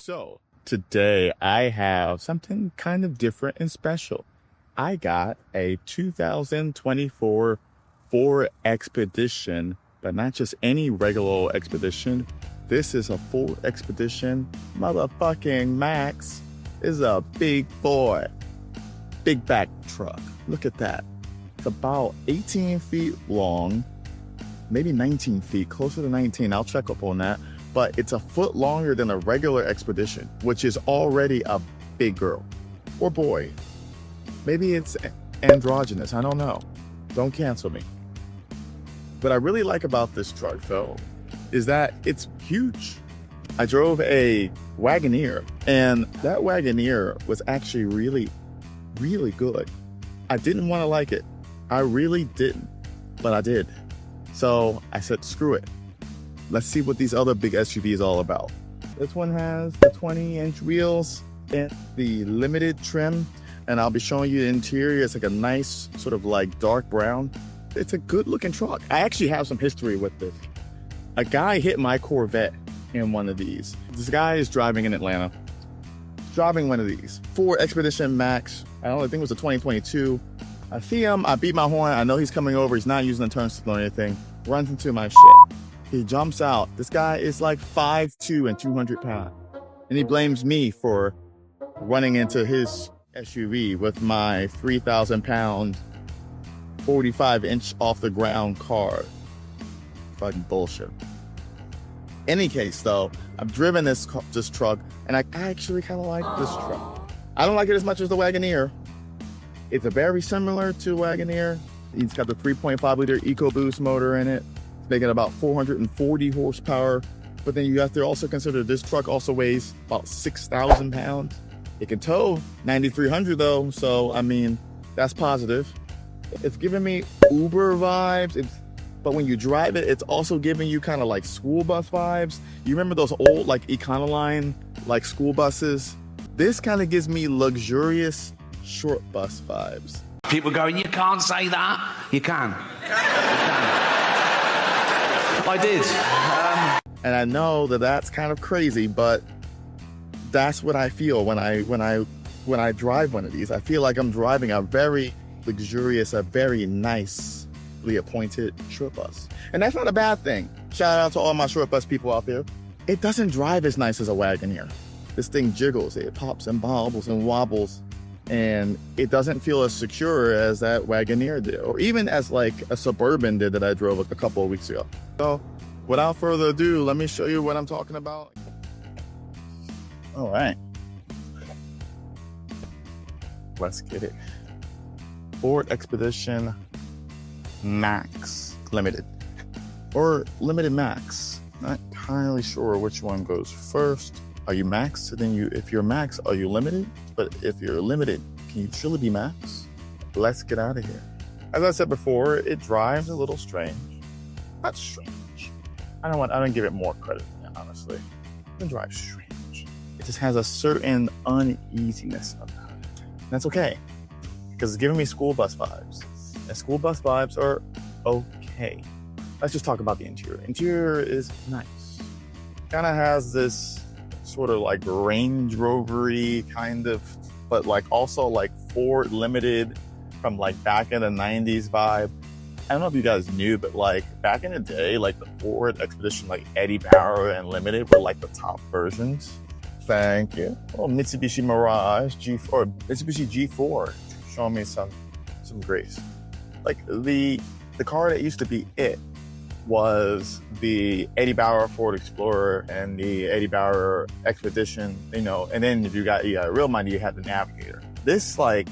So today I have something kind of different and special. I got a 2024 Ford Expedition, but not just any regular old Expedition. This is a Ford Expedition motherfucking Max. Is a big boy, big back truck. Look at that. It's about 18 feet long, maybe 19 feet, closer to 19. I'll check up on that. But it's a foot longer than a regular Expedition, which is already a big girl or boy. Maybe it's androgynous. I don't know. Don't cancel me. What I really like about this truck, though, is that it's huge. I drove a Wagoneer, and that Wagoneer was actually really, really good. I didn't want to like it. I really didn't, but I did. So I said, screw it. Let's see what these other big SUVs all about. This one has the 20-inch wheels and the limited trim, and I'll be showing you the interior. It's like a nice sort of like dark brown. It's a good looking truck. I actually have some history with this. A guy hit my Corvette in one of these. This guy is driving in Atlanta, driving one of these. Ford Expedition Max. I think it was a 2022. I see him, I beat my horn. I know he's coming over. He's not using the turn signal or anything. Runs into my shit. He jumps out. This guy is like 5'2" and 200 pounds. And he blames me for running into his SUV with my 3,000 pound, 45-inch off the ground car. Fucking bullshit. Any case though, I've driven this truck and I actually kind of like this truck. I don't like it as much as the Wagoneer. It's very similar to Wagoneer. It's got the 3.5 liter EcoBoost motor in it. Making about 440 horsepower. But then you have to also consider this truck also weighs about 6,000 pounds. It can tow 9,300 though. So, I mean, that's positive. It's giving me Uber vibes. But when you drive it, it's also giving you kind of like school bus vibes. You remember those old like Econoline like school buses? This kind of gives me luxurious short bus vibes. People going, you can't say that. You can. I did. And I know that that's kind of crazy, but that's what I feel when I drive one of these. I feel like I'm driving a very luxurious, a very nicely appointed short bus. And that's not a bad thing. Shout out to all my short bus people out there. It doesn't drive as nice as a Wagoneer. This thing jiggles, it pops and bobbles and wobbles. And it doesn't feel as secure as that Wagoneer did, or even as like a Suburban did that I drove a couple of weeks ago. So without further ado, let me show you what I'm talking about. All right. Let's get it. Ford Expedition Max Limited, or Limited Max. Not entirely sure which one goes first. Are you Max? And then if you're Max, are you limited? But if you're limited, can you truly be Max? Let's get out of here. As I said before, it drives a little strange. Not strange. I don't give it more credit than that, honestly. It drives strange. It just has a certain uneasiness about it. And that's okay, because it's giving me school bus vibes. And school bus vibes are okay. Let's just talk about the interior. Interior is nice. Kind of has this sort of like Range Rover-y kind of, but like also like Ford Limited from like back in the 90s vibe. I don't know if you guys knew, but like back in the day, like the Ford Expedition, like Eddie Bauer and Limited were like the top versions. Thank you. Oh, Mitsubishi Mirage G4, or Mitsubishi G4, showing me some grace. Like the car that used to be it was the Eddie Bauer Ford Explorer and the Eddie Bauer Expedition, you know, and then if you got real money, you had the Navigator. This like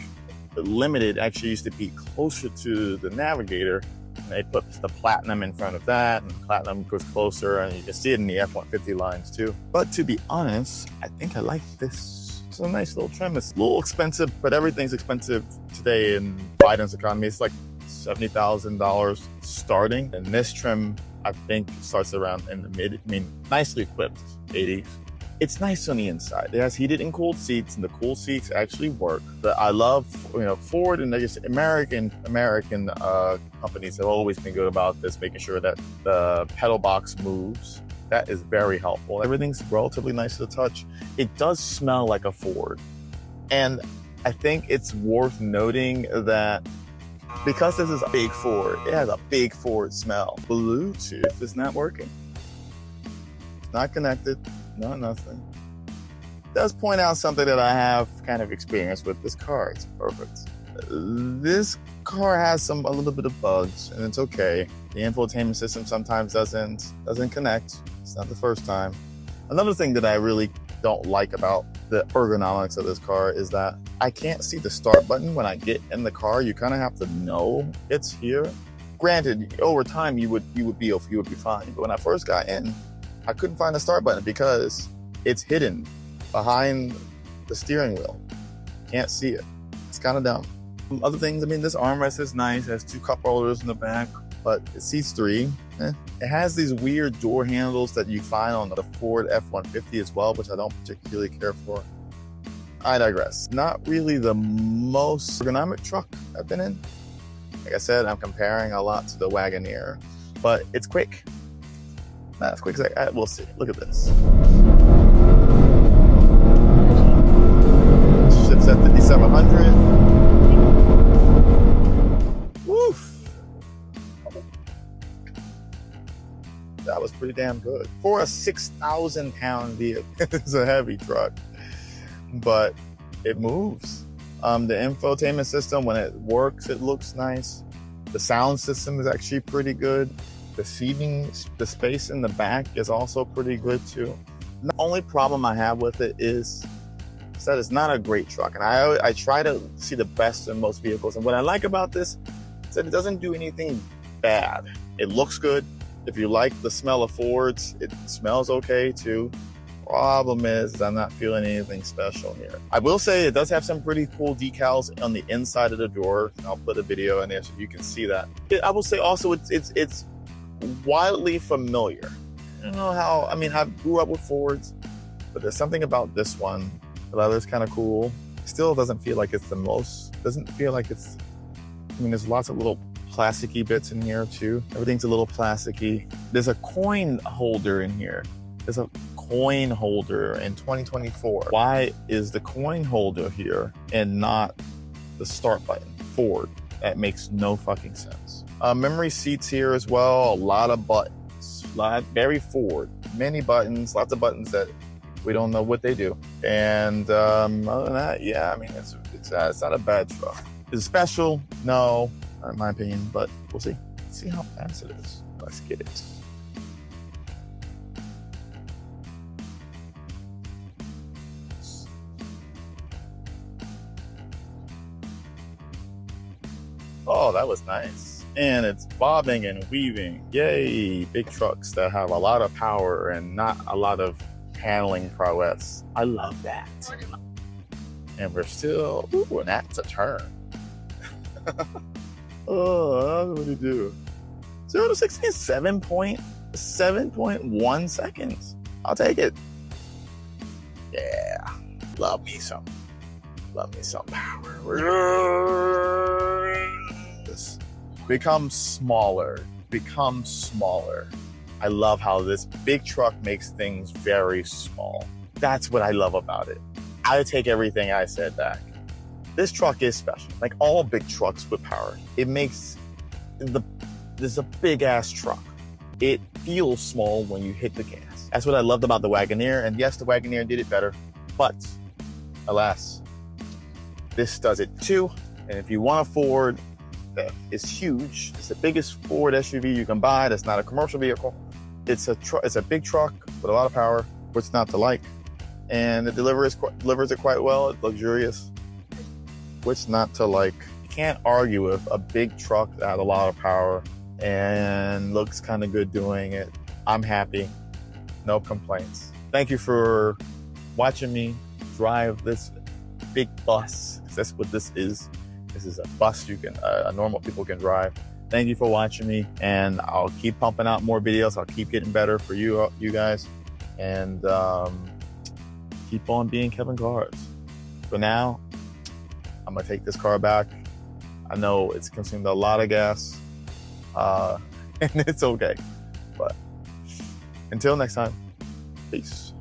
Limited actually used to be closer to the Navigator, and they put the Platinum in front of that, and the Platinum goes closer, and you can see it in the F-150 lines too. But to be honest, I think I like this. It's a nice little trim. It's a little expensive, but everything's expensive today in Biden's economy. It's like $70,000 starting, and this trim I think starts around in the nicely equipped 80s. It's nice on the inside. It has heated and cooled seats, and the cool seats actually work. I love, Ford and just American companies have always been good about this, making sure that the pedal box moves. That is very helpful. Everything's relatively nice to the touch. It does smell like a Ford. And I think it's worth noting that because this is a big Ford, it has a big Ford smell. Bluetooth is not working. It's not connected, no nothing. It does point out something that I have kind of experience with this car. It's perfect. This car has a little bit of bugs, and it's okay. The infotainment system sometimes doesn't connect. It's not the first time. Another thing that I really don't like about the ergonomics of this car is that I can't see the start button when I get in the car. You kind of have to know it's here. Granted, over time you would be fine. But when I first got in, I couldn't find the start button because it's hidden behind the steering wheel. Can't see it. It's kind of dumb. Other things, I mean, this armrest is nice. It has 2 cup holders in the back, but it seats 3. It has these weird door handles that you find on the Ford F-150 as well, which I don't particularly care for. I digress. Not really the most ergonomic truck I've been in. Like I said, I'm comparing a lot to the Wagoneer, but it's quick. Not as quick as we'll see. Look at this. Shifts at 5,700. Woof. That was pretty damn good. For a 6,000-pound vehicle, it's a heavy truck, but it moves. The infotainment system, when it works, it looks nice. The sound system is actually pretty good. The space in the back is also pretty good too. The only problem I have with it is that it's not a great truck. And I try to see the best in most vehicles. And what I like about this is that it doesn't do anything bad. It looks good. If you like the smell of Fords, it smells okay too. Problem is I'm not feeling anything special here. I will say it does have some pretty cool decals on the inside of the door. I'll put a video in there so you can see that. I will say also it's wildly familiar. I don't know how, I mean, I grew up with Fords, but there's something about this one. The leather's kind of cool. Still doesn't feel like it's doesn't feel like it's, I mean, there's lots of little plasticky bits in here too. Everything's a little plasticky. There's a coin holder in here. There's a coin holder in 2024. Why is the coin holder here and not the start button? Ford. That makes no fucking sense. Memory seats here as well. A lot of buttons. Very Ford. Many buttons. Lots of buttons that we don't know what they do. And other than that, yeah, I mean, it's not a bad truck. Is it special? No, not in my opinion, but we'll see. Let's see how fast it is. Let's get it. Oh, that was nice. And it's bobbing and weaving. Yay, big trucks that have a lot of power and not a lot of handling prowess. I love that. And we're still, ooh, and that's a turn. Oh, what do we do? 0 to 60 is 7.1 seconds. I'll take it. Yeah, love me some power. Become smaller. I love how this big truck makes things very small. That's what I love about it. I take everything I said back. This truck is special. Like all big trucks with power, this is a big ass truck. It feels small when you hit the gas. That's what I loved about the Wagoneer. And yes, the Wagoneer did it better, but alas, this does it too. And if you want a Ford that is huge, it's the biggest Ford SUV you can buy. That's not a commercial vehicle. It's a big truck with a lot of power. What's not to like? And it delivers it quite well. It's luxurious. What's not to like? You can't argue with a big truck that has a lot of power and looks kind of good doing it. I'm happy. No complaints. Thank you for watching me drive this big bus. That's what this is. This is a bus normal people can drive. Thank you for watching me, and I'll keep pumping out more videos. I'll keep getting better for you guys, and keep on being Kevin Cars. For now, I'm gonna take this car back. I know it's consumed a lot of gas, and it's okay, but Until next time, peace.